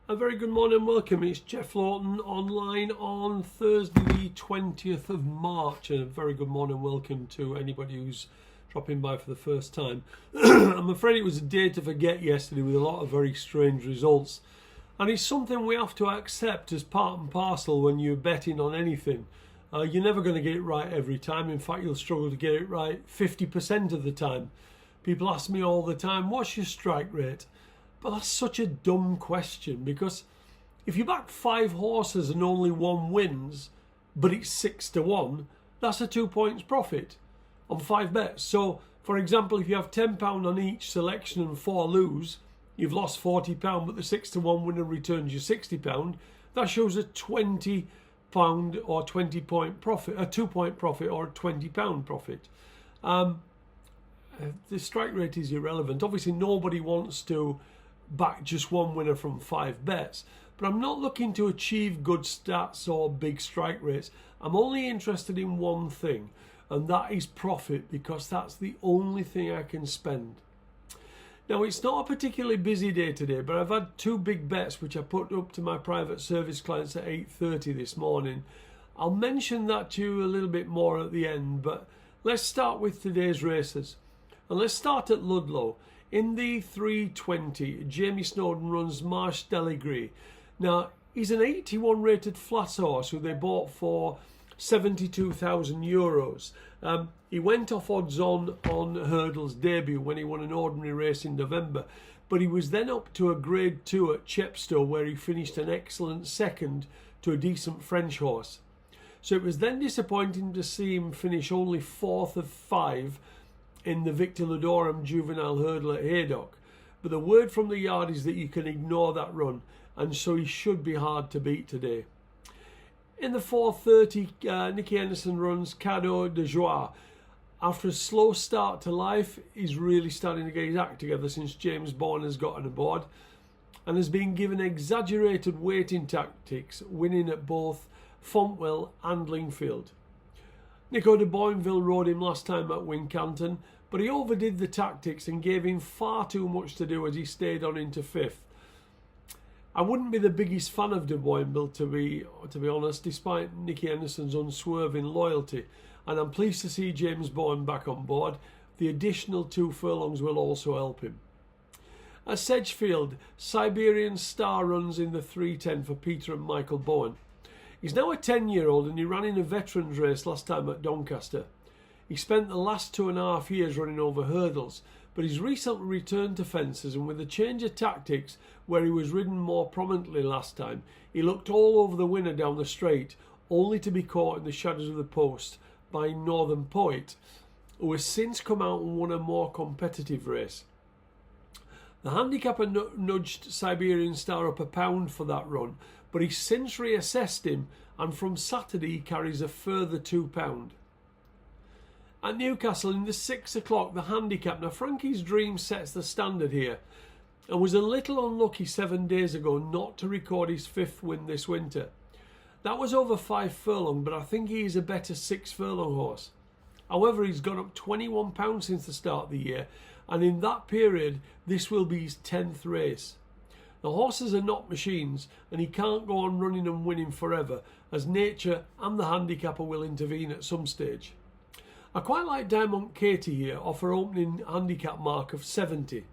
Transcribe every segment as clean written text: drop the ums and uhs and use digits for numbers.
A very good morning and welcome. It's Jeff Lawton online on Thursday the 20th of March, and a very good morning and welcome to anybody who's dropping by for the first time. I'm afraid it was a day to forget yesterday with a lot of very strange results, and it's something we have to accept as part and parcel when you're betting on anything. You're never going to get it right every time. In fact, you'll struggle to get it right 50% of the time. People ask me all the time, what's your strike rate? But that's such a dumb question, because if you back 5 horses and only one wins, but it's 6-1, that's a 2 points profit on 5 bets. So, for example, if you have £10 on each selection and 4 lose, you've lost £40, but the 6-1 winner returns you £60. That shows a £20 or 20 point profit, a 2 point profit or a £20 profit. The strike rate is irrelevant. Obviously, nobody wants to back just one winner from 5 bets, but I'm not looking to achieve good stats or big strike rates. I'm only interested in one thing, and that is profit, because that's the only thing I can spend. Now, it's not a particularly busy day today, but I've had 2 big bets which I put up to my private service clients at 8:30 this morning. I'll mention that to you a little bit more at the end, but let's start with today's races. And let's start at Ludlow. In the 320, Jamie Snowden runs Marsh Deligree. Now, he's an 81 rated flat horse who they bought for €72,000. He went off odds on Hurdle's debut when he won an ordinary race in November, but he was then up to a grade 2 at Chepstow, where he finished an excellent second to a decent French horse. So it was then disappointing to see him finish only 4th of 5 in the Victor Ludorum Juvenile Hurdle at Haydock. But the word from the yard is that you can ignore that run, and so he should be hard to beat today. In the 4:30, Nicky Henderson runs Cadeau de Joie. After a slow start to life, he's really starting to get his act together since James Bourne has gotten aboard, and has been given exaggerated waiting tactics, winning at both Fontwell and Lingfield. Nico de Boinville rode him last time at Wincanton, but he overdid the tactics and gave him far too much to do as he stayed on into 5th. I wouldn't be the biggest fan of de Boinville, to be honest, despite Nicky Henderson's unswerving loyalty, and I'm pleased to see James Bourne back on board. The additional 2 furlongs will also help him. At Sedgefield, Siberian Star runs in the 310 for Peter and Michael Bowen. He's now a 10-year-old and he ran in a veterans race last time at Doncaster. He spent the last 2.5 years running over hurdles, but he's recently returned to fences, and with a change of tactics where he was ridden more prominently last time, he looked all over the winner down the straight, only to be caught in the shadows of the post by Northern Poet, who has since come out and won a more competitive race. The handicapper nudged Siberian Star up £1 for that run, but he's since reassessed him, and from Saturday he carries a further £2. At Newcastle in the 6 o'clock, the handicap. Now, Frankie's Dream sets the standard here, and was a little unlucky 7 days ago not to record his 5th win this winter. That was over 5 furlong, but I think he is a better 6 furlong horse. However, he's gone up £21 since the start of the year, and in that period this will be his 10th race. The horses are not machines, and he can't go on running and winning forever, as nature and the handicapper will intervene at some stage. I quite like Diamond Katie here off her opening handicap mark of 70.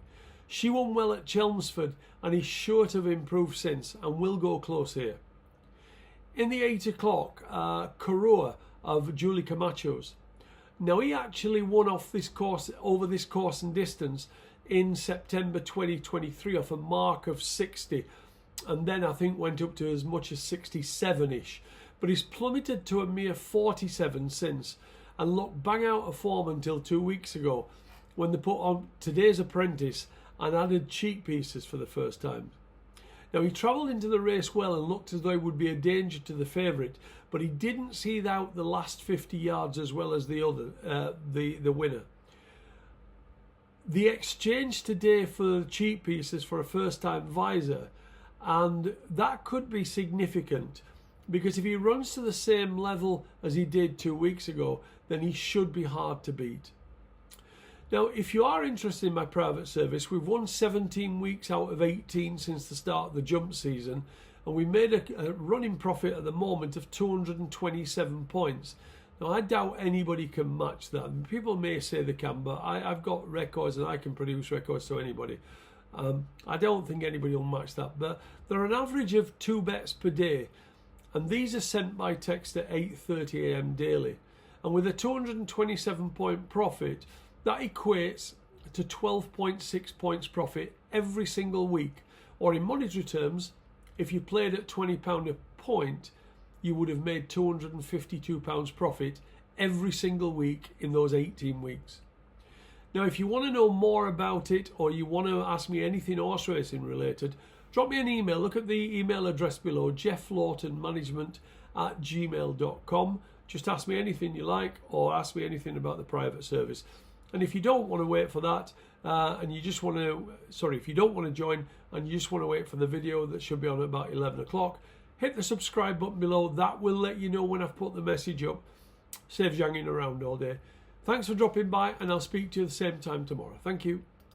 She won well at Chelmsford and is sure to have improved since, and will go close here. In the 8 o'clock, Corua of Julie Camacho's. Now, he actually won off this course, over this course and distance, in September 2023 off a mark of 60, and then I think went up to as much as 67ish, but he's plummeted to a mere 47 since, and looked bang out of form until 2 weeks ago when they put on Today's Apprentice and added cheek pieces for the first time. Now, he travelled into the race well and looked as though he would be a danger to the favourite, but he didn't see out the last 50 yards as well as the winner. The exchange today for the cheek pieces for a first-time visor, and that could be significant, because if he runs to the same level as he did 2 weeks ago, then he should be hard to beat. Now, if you are interested in my private service, we've won 17 weeks out of 18 since the start of the jump season, and we made a running profit at the moment of 227 points. Now, I doubt anybody can match that. People may say they can, but I've got records and I can produce records to anybody. I don't think anybody will match that. But they're an average of 2 bets per day, and these are sent by text at 8:30 a.m. daily. And with a 227 point profit, that equates to 12.6 points profit every single week. Or in monetary terms, if you played at £20 a point, you would have made £252 profit every single week in those 18 weeks. Now, if you want to know more about it, or you want to ask me anything horse racing related, drop me an email. Look at the email address below, jefflawtonmanagement@gmail.com. Just ask me anything you like, or ask me anything about the private service. And if you don't want to wait for that, and you just want to, if you don't want to join and you just want to wait for the video that should be on at about 11 o'clock, hit the subscribe button below. That will let you know when I've put the message up. Saves you hanging around all day. Thanks for dropping by, and I'll speak to you at the same time tomorrow. Thank you.